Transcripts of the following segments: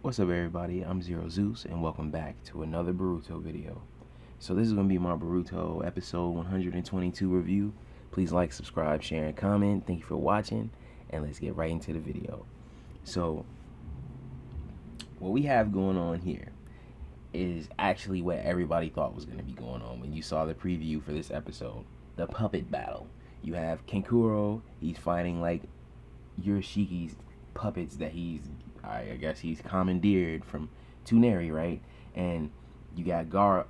What's up everybody, I'm Zero Zeus and welcome back to another Boruto video. So this is going to be my Boruto episode 122 review. Please like, subscribe, share, and comment. Thank you for watching and let's get right into the video. So what we have going on here is actually what everybody thought was going to be going on when you saw the preview for this episode. The puppet battle. You have Kankuro, he's fighting like Yuroshiki's puppets that I guess he's commandeered from Tuneri, right? And you got Gara.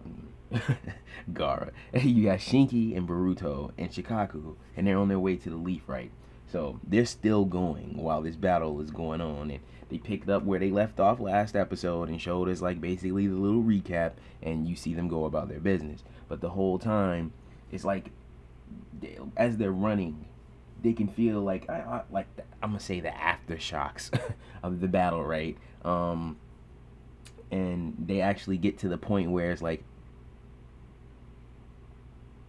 You got Shinki and Boruto and Shikaku, and they're on their way to the Leaf, right? So they're still going while this battle is going on, and they picked up where they left off last episode and showed us like basically the little recap, and you see them go about their business. But the whole time, it's like as they're running, they can feel like I'm gonna say the aftershocks of the battle, right? And they actually get to the point where it's like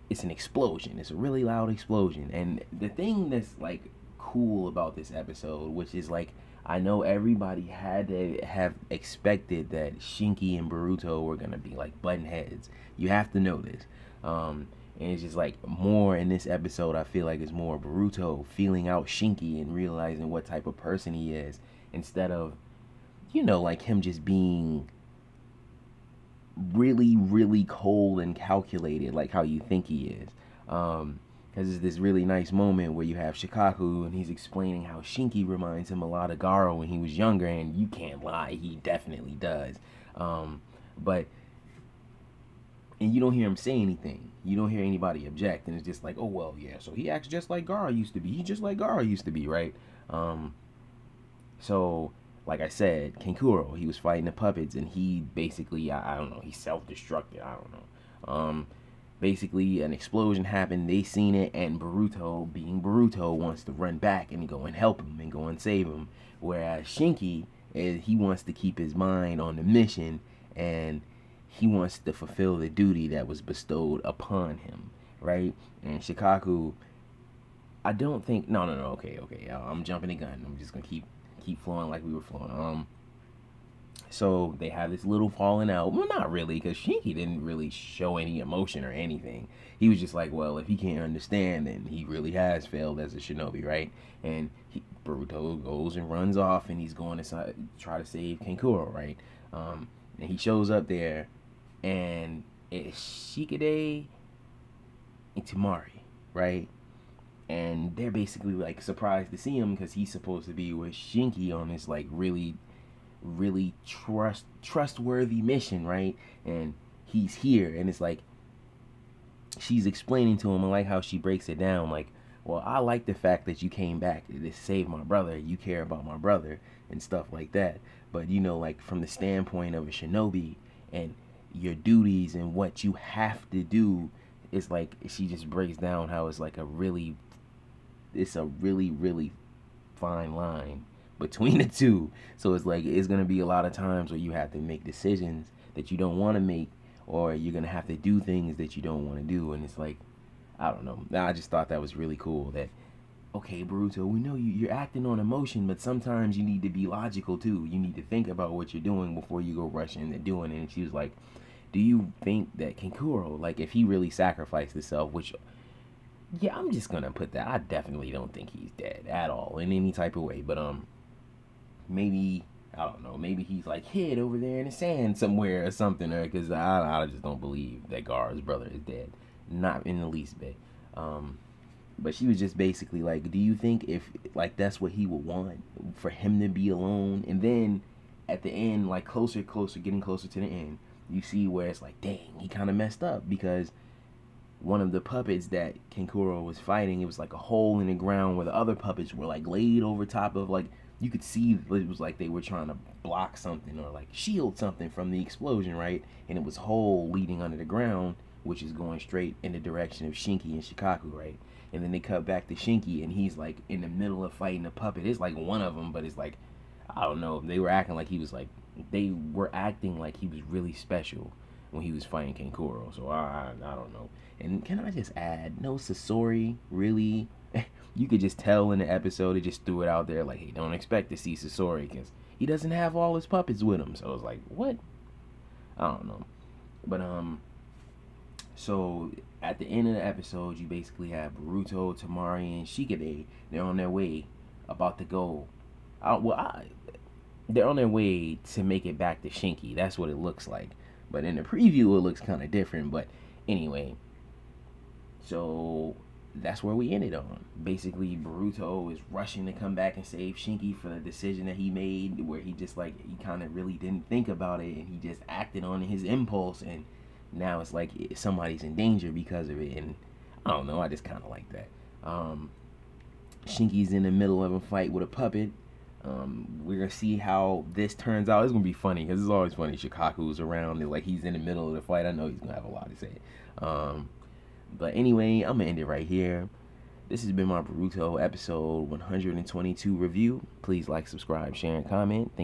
it's an explosion. It's a really loud explosion. And the thing that's like cool about this episode, which is like I know everybody had to have expected that Shinki and Boruto were gonna be like button heads. You have to know this. And it's just like more in this episode, I feel like it's more Boruto feeling out Shinki and realizing what type of person he is, instead of, like him just being really, really cold and calculated, like how you think he is. Because it's this really nice moment where you have Shikaku and he's explaining how Shinki reminds him a lot of Garo when he was younger, and you can't lie, he definitely does. But and you don't hear him say anything. You don't hear anybody object, and it's just like, oh well, yeah. So he acts just like Gara used to be. He just like Gara used to be, right? So like I said, Kankuro, he was fighting the puppets, and he basically, I don't know, he self-destructed. I don't know. Basically, an explosion happened. They seen it, and Boruto, being Boruto, wants to run back and go and help him and go and save him. Whereas Shinki, he wants to keep his mind on the mission, and he wants to fulfill the duty that was bestowed upon him, right? And Shikaku, I don't think, no, okay, I'm jumping the gun. I'm just gonna keep flowing like we were flowing. So they have this little falling out. Well, not really, because Shinki didn't really show any emotion or anything. He was just like, well, if he can't understand, then he really has failed as a shinobi, right? And Boruto goes and runs off, and he's going to try to save Kankuro, right? And he shows up there, and it's Shikide and Temari, right? And they're basically like surprised to see him because he's supposed to be with Shinki on this like really trustworthy mission, right? And he's here, and it's like she's explaining to him, I like how she breaks it down, like, well, I like the fact that you came back to save my brother, you care about my brother and stuff like that, but like from the standpoint of a shinobi and your duties and what you have to do, it's like she just breaks down how it's like a really fine line between the two. So it's like it's gonna be a lot of times where you have to make decisions that you don't want to make, or you're gonna have to do things that you don't want to do. And it's like, I don't know, I just thought that was really cool that, okay, Boruto, we know you're acting on emotion, but sometimes you need to be logical too. You need to think about what you're doing before you go rushing into doing it. And she was like, do you think that Kankuro, like if he really sacrificed himself, which, yeah, I'm just gonna put that, I definitely don't think he's dead at all in any type of way, but maybe, I don't know, maybe he's like hid over there in the sand somewhere or something, or because I just don't believe that Gara's brother is dead, not in the least bit. But she was just basically like, do you think if like that's what he would want, for him to be alone? And then at the end, like getting closer to the end, you see where it's like, dang, he kind of messed up, because one of the puppets that Kankuro was fighting, it was like a hole in the ground where the other puppets were like laid over top of, like you could see it was like they were trying to block something or like shield something from the explosion, right? And it was a hole leading under the ground, which is going straight in the direction of Shinki and Shikaku, right? And then they cut back to Shinki, and he's like in the middle of fighting the puppet. It's like one of them, but it's like, I don't know, they were acting like he was really special when he was fighting Kankuro. So I don't know. And can I just add, no Sasori really you could just tell in the episode, they just threw it out there like, hey, don't expect to see Sasori because he doesn't have all his puppets with him. So I was like, what? I don't know. But so at the end of the episode, you basically have Boruto, Tamari, and Shikade. They're on their way, about to go. They're on their way to make it back to Shinki. That's what it looks like. But in the preview, it looks kind of different. But anyway, so that's where we ended on. Basically, Boruto is rushing to come back and save Shinki for the decision that he made, where he just like, he kind of really didn't think about it, and he just acted on his impulse, and now it's like somebody's in danger because of it. And I don't know, I just kind of like that. Shinki's in the middle of a fight with a puppet. We're gonna see how this turns out. It's gonna be funny because it's always funny. Shikaku's around, and like he's in the middle of the fight. I know he's gonna have a lot to say. But anyway, I'm gonna end it right here. This has been my Boruto episode 122 review. Please like, subscribe, share, and comment. Thank you.